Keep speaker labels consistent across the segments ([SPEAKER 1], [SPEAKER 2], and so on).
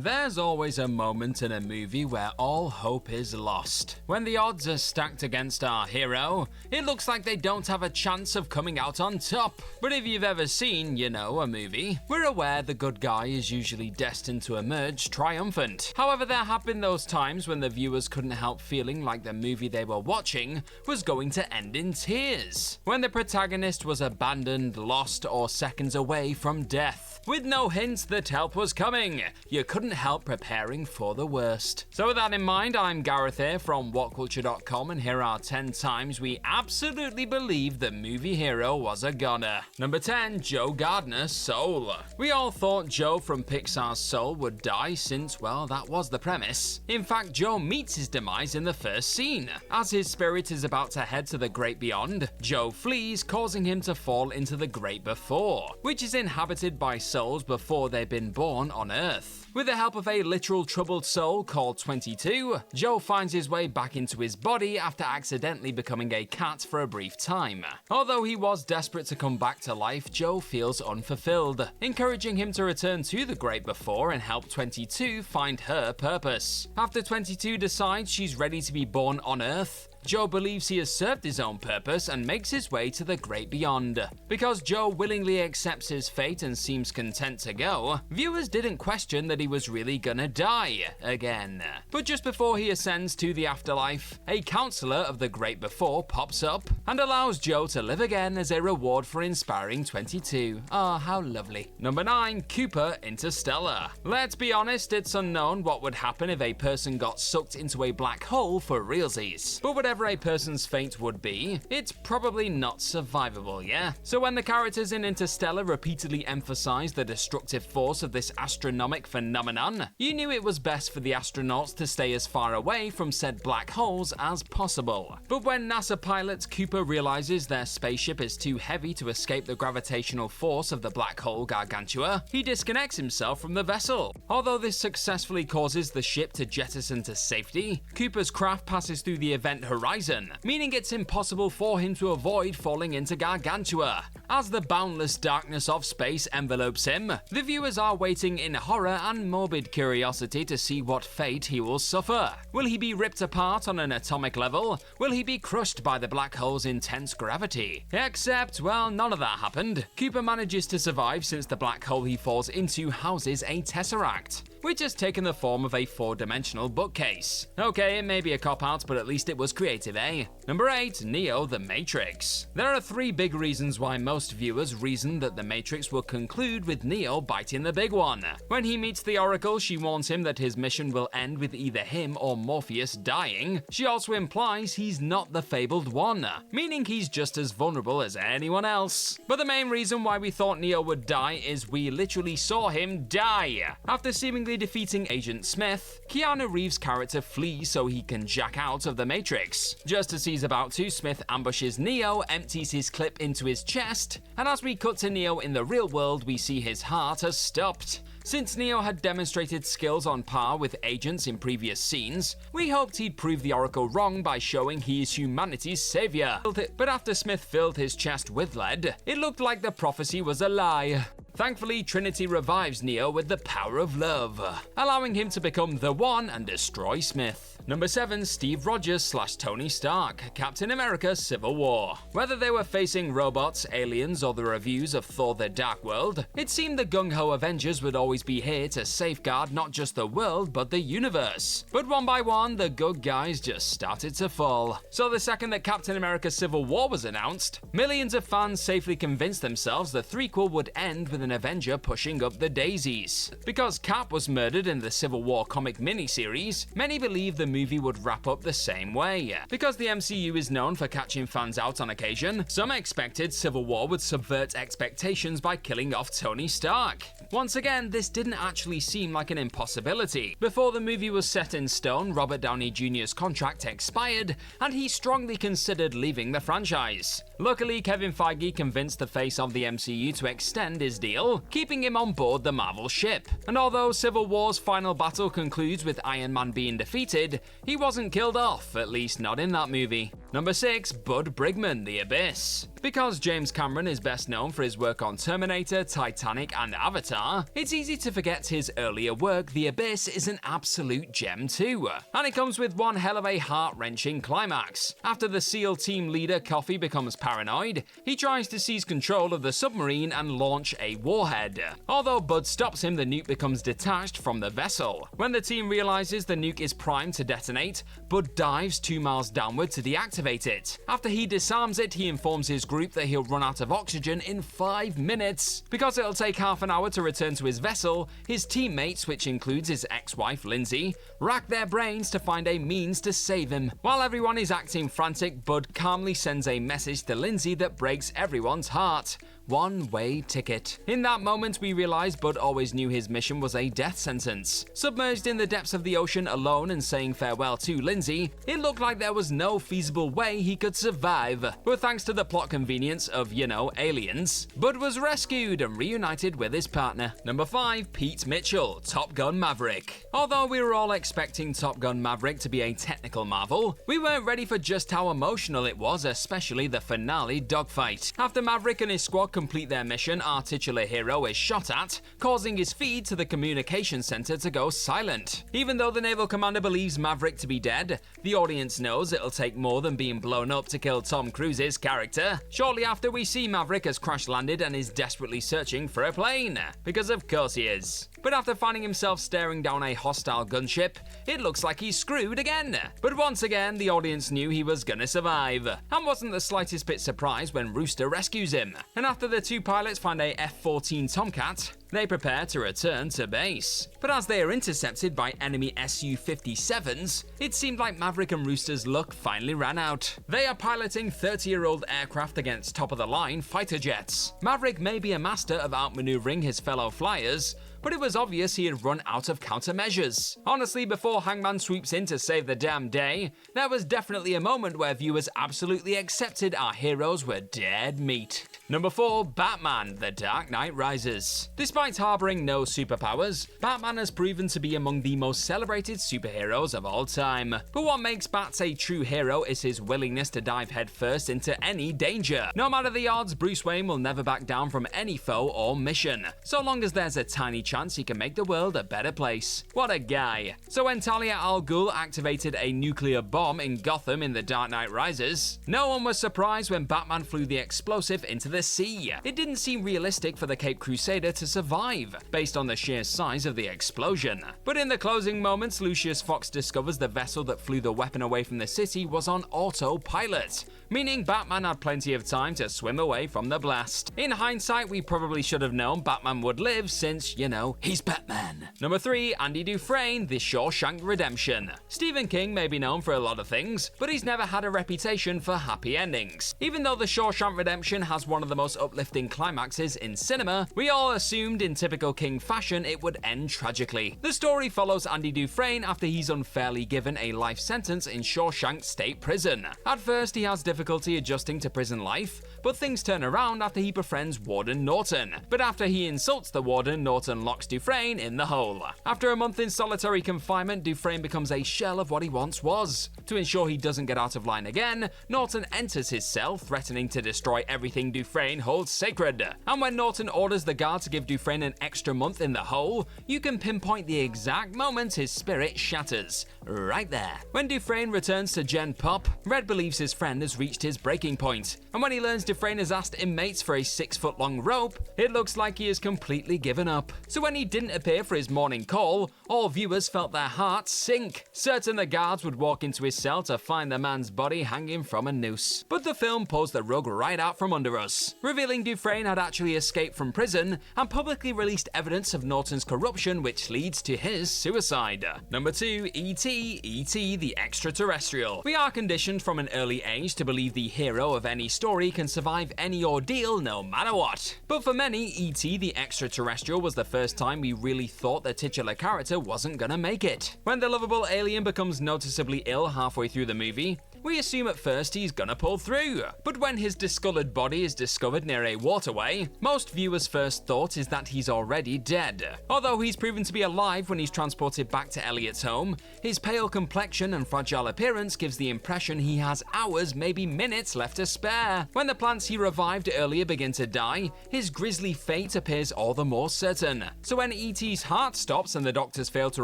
[SPEAKER 1] There's always a moment in a movie where all hope is lost. When the odds are stacked against our hero, it looks like they don't have a chance of coming out on top. But if you've ever seen, a movie, we're aware the good guy is usually destined to emerge triumphant. However, there have been those times when the viewers couldn't help feeling like the movie they were watching was going to end in tears. When the protagonist was abandoned, lost, or seconds away from death. With no hints that help was coming, you couldn't help preparing for the worst. So with that in mind, I'm Gareth here from WhatCulture.com, and here are 10 times we absolutely believed the movie hero was a goner. Number 10, Joe Gardner Soul. We all thought Joe from Pixar's Soul would die since, well, that was the premise. In fact, Joe meets his demise in the first scene. As his spirit is about to head to the great beyond, Joe flees, causing him to fall into the great before, which is inhabited by souls before they've been born on Earth. With the help of a literal troubled soul called 22, Joe finds his way back into his body after accidentally becoming a cat for a brief time. Although he was desperate to come back to life, Joe feels unfulfilled, encouraging him to return to the great before and help 22 find her purpose. After 22 decides she's ready to be born on Earth, Joe believes he has served his own purpose and makes his way to the great beyond. Because Joe willingly accepts his fate and seems content to go, viewers didn't question that he was really gonna die again. But just before he ascends to the afterlife, a counselor of the great before pops up and allows Joe to live again as a reward for inspiring 22. Ah, how lovely. Number 9, Cooper Interstellar. Let's be honest, it's unknown what would happen if a person got sucked into a black hole for realsies. But whatever a person's fate would be, it's probably not survivable, yeah? So when the characters in Interstellar repeatedly emphasized the destructive force of this astronomic phenomenon, you knew it was best for the astronauts to stay as far away from said black holes as possible. But when NASA pilot Cooper realizes their spaceship is too heavy to escape the gravitational force of the black hole Gargantua, he disconnects himself from the vessel. Although this successfully causes the ship to jettison to safety, Cooper's craft passes through the event horizon, meaning it's impossible for him to avoid falling into Gargantua. As the boundless darkness of space envelopes him, the viewers are waiting in horror and morbid curiosity to see what fate he will suffer. Will he be ripped apart on an atomic level? Will he be crushed by the black hole's intense gravity? Except, well, none of that happened. Cooper manages to survive since the black hole he falls into houses a tesseract, which has taken the form of a 4-dimensional bookcase. Okay, it may be a cop-out, but at least it was creative, eh? Number 8, Neo the Matrix. There are 3 big reasons why most viewers reason that the Matrix will conclude with Neo biting the big one. When he meets the Oracle, she warns him that his mission will end with either him or Morpheus dying. She also implies he's not the fabled one, meaning he's just as vulnerable as anyone else. But the main reason why we thought Neo would die is we literally saw him die. After seemingly defeating Agent Smith, Keanu Reeves' character flees so he can jack out of the Matrix. Just as he's about to, Smith ambushes Neo, empties his clip into his chest, and as we cut to Neo in the real world, we see his heart has stopped. Since Neo had demonstrated skills on par with agents in previous scenes, we hoped he'd prove the Oracle wrong by showing he is humanity's savior. But after Smith filled his chest with lead, it looked like the prophecy was a lie. Thankfully, Trinity revives Neo with the power of love, allowing him to become the one and destroy Smith. Number 7, Steve Rogers / Tony Stark, Captain America Civil War. Whether they were facing robots, aliens, or the reviews of Thor the Dark World, it seemed the gung-ho Avengers would always be here to safeguard not just the world, but the universe. But one by one, the good guys just started to fall. So the second that Captain America Civil War was announced, millions of fans safely convinced themselves the threequel would end with an Avenger pushing up the daisies. Because Cap was murdered in the Civil War comic miniseries, many believed the movie would wrap up the same way. Because the MCU is known for catching fans out on occasion, some expected Civil War would subvert expectations by killing off Tony Stark. Once again, this didn't actually seem like an impossibility. Before the movie was set in stone, Robert Downey Jr.'s contract expired, and he strongly considered leaving the franchise. Luckily, Kevin Feige convinced the face of the MCU to extend his deal, keeping him on board the Marvel ship. And although Civil War's final battle concludes with Iron Man being defeated, he wasn't killed off, at least not in that movie. Number 6. Bud Brigman The Abyss. Because James Cameron is best known for his work on Terminator, Titanic, and Avatar, it's easy to forget his earlier work. The Abyss is an absolute gem too. And it comes with one hell of a heart-wrenching climax. After the SEAL team leader Coffee becomes paranoid, he tries to seize control of the submarine and launch a warhead. Although Bud stops him, the nuke becomes detached from the vessel. When the team realizes the nuke is primed to detonate, Bud dives 2 miles downward to deactivate it. After he disarms it, he informs his group that he'll run out of oxygen in 5 minutes. Because it'll take half an hour to return to his vessel, his teammates, which includes his ex-wife Lindsay, rack their brains to find a means to save him. While everyone is acting frantic, Bud calmly sends a message to Lindsay that breaks everyone's heart. One-way ticket. In that moment, we realize Bud always knew his mission was a death sentence. Submerged in the depths of the ocean alone and saying farewell to Lindsay, it looked like there was no feasible way he could survive. But thanks to the plot convenience of, aliens, Bud was rescued and reunited with his partner. Number 5. Pete Mitchell, Top Gun Maverick. Although we were all expecting Top Gun Maverick to be a technical marvel, we weren't ready for just how emotional it was, especially the finale dogfight. After Maverick and his squad complete their mission, our titular hero is shot at, causing his feed to the communication center to go silent. Even though the naval commander believes Maverick to be dead, the audience knows it'll take more than being blown up to kill Tom Cruise's character. Shortly after, we see Maverick has crash-landed and is desperately searching for a plane, because of course he is. But after finding himself staring down a hostile gunship, it looks like he's screwed again. But once again, the audience knew he was gonna survive, and wasn't the slightest bit surprised when Rooster rescues him. And after the two pilots find a F-14 Tomcat, they prepare to return to base. But as they are intercepted by enemy Su-57s, it seemed like Maverick and Rooster's luck finally ran out. They are piloting 30-year-old aircraft against top-of-the-line fighter jets. Maverick may be a master of outmaneuvering his fellow flyers, but it was obvious he had run out of countermeasures. Honestly, before Hangman swoops in to save the damn day, there was definitely a moment where viewers absolutely accepted our heroes were dead meat. Number 4. Batman: The Dark Knight Rises. Despite harboring no superpowers, Batman has proven to be among the most celebrated superheroes of all time. But what makes Bats a true hero is his willingness to dive headfirst into any danger. No matter the odds, Bruce Wayne will never back down from any foe or mission, so long as there's a tiny chance he can make the world a better place. What a guy. So when Talia al Ghul activated a nuclear bomb in Gotham in The Dark Knight Rises, no one was surprised when Batman flew the explosive into the sea. It didn't seem realistic for the Caped Crusader to survive, based on the sheer size of the explosion. But in the closing moments, Lucius Fox discovers the vessel that flew the weapon away from the city was on autopilot, meaning Batman had plenty of time to swim away from the blast. In hindsight, we probably should have known Batman would live since, he's Batman. Number 3. Andy Dufresne, The Shawshank Redemption. Stephen King may be known for a lot of things, but he's never had a reputation for happy endings. Even though The Shawshank Redemption has one of the most uplifting climaxes in cinema, we all assumed in typical King fashion it would end tragically. The story follows Andy Dufresne after he's unfairly given a life sentence in Shawshank State Prison. At first, he has difficulty adjusting to prison life, but things turn around after he befriends Warden Norton. But after he insults the warden, Norton locks Dufresne in the hole. After a month in solitary confinement, Dufresne becomes a shell of what he once was. To ensure he doesn't get out of line again, Norton enters his cell, threatening to destroy everything Dufresne holds sacred. And when Norton orders the guard to give Dufresne an extra month in the hole, you can pinpoint the exact moment his spirit shatters. Right there. When Dufresne returns to Gen Pop, Red believes his friend has reached his breaking point, and when he learns Dufresne has asked inmates for a 6-foot-long rope, it looks like he has completely given up. So when he didn't appear for his morning call, all viewers felt their hearts sink, certain the guards would walk into his cell to find the man's body hanging from a noose. But the film pulls the rug right out from under us, revealing Dufresne had actually escaped from prison and publicly released evidence of Norton's corruption, which leads to his suicide. Number 2. E.T. The Extraterrestrial. We are conditioned from an early age to believe the hero of any story can survive any ordeal no matter what. But for many, E.T. the Extraterrestrial was the first time we really thought the titular character wasn't gonna make it. When the lovable alien becomes noticeably ill halfway through the movie, We assume at first he's gonna pull through, but when his discolored body is discovered near a waterway, most viewers' first thought is that he's already dead. Although he's proven to be alive when he's transported back to Elliot's home, his pale complexion and fragile appearance gives the impression he has hours, maybe minutes left to spare. When the plants he revived earlier begin to die, his grisly fate appears all the more certain. So when E.T.'s heart stops and the doctors fail to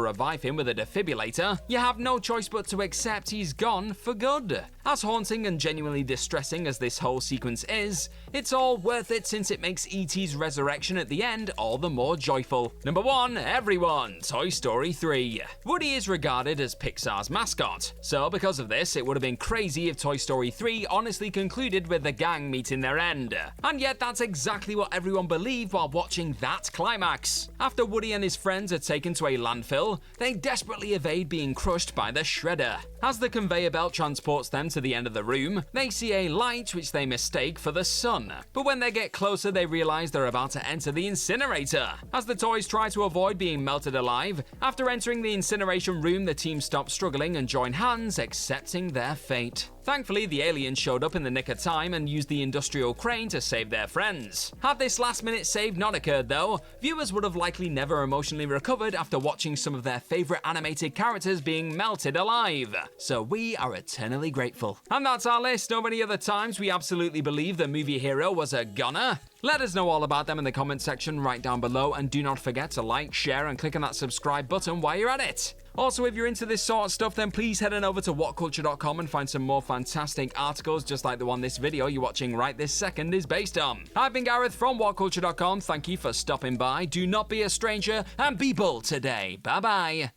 [SPEAKER 1] revive him with a defibrillator, you have no choice but to accept he's gone for good. As haunting and genuinely distressing as this whole sequence is, it's all worth it since it makes E.T.'s resurrection at the end all the more joyful. Number 1, everyone, Toy Story 3. Woody is regarded as Pixar's mascot, so because of this, it would have been crazy if Toy Story 3 honestly concluded with the gang meeting their end. And yet that's exactly what everyone believed while watching that climax. After Woody and his friends are taken to a landfill, they desperately evade being crushed by the shredder. As the conveyor belt transports them to the end of the room, they see a light which they mistake for the sun. But when they get closer, they realize they're about to enter the incinerator. As the toys try to avoid being melted alive, after entering the incineration room, the team stop struggling and join hands, accepting their fate. Thankfully, the aliens showed up in the nick of time and used the industrial crane to save their friends. Had this last-minute save not occurred though, viewers would have likely never emotionally recovered after watching some of their favorite animated characters being melted alive. So we are eternally grateful. And that's our list. Know any other times we absolutely believe the movie hero was a gunner? Let us know all about them in the comment section right down below, and do not forget to like, share, and click on that subscribe button while you're at it. Also, if you're into this sort of stuff, then please head on over to whatculture.com and find some more fantastic articles just like the one this video you're watching right this second is based on. I've been Gareth from whatculture.com. Thank you for stopping by. Do not be a stranger and be bold today. Bye bye.